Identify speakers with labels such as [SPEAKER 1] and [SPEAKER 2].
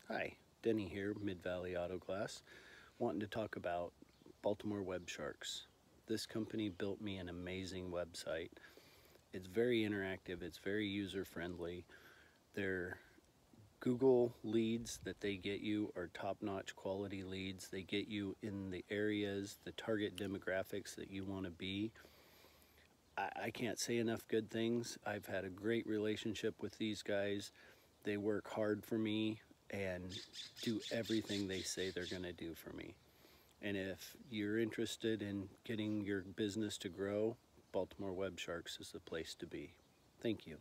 [SPEAKER 1] Hi, Denny here, Mid-Valley Auto Glass, wanting to talk about Baltimore Web Sharks. This company built me an amazing website. It's very interactive, it's very user-friendly. Their Google leads that they get you are top-notch quality leads. They get you in the areas, the target demographics that you want to be. I can't say enough good things. I've had a great relationship with these guys. They work hard for me and do everything they say they're going to do for me. And if you're interested in getting your business to grow, Baltimore Web Sharks is the place to be. Thank you.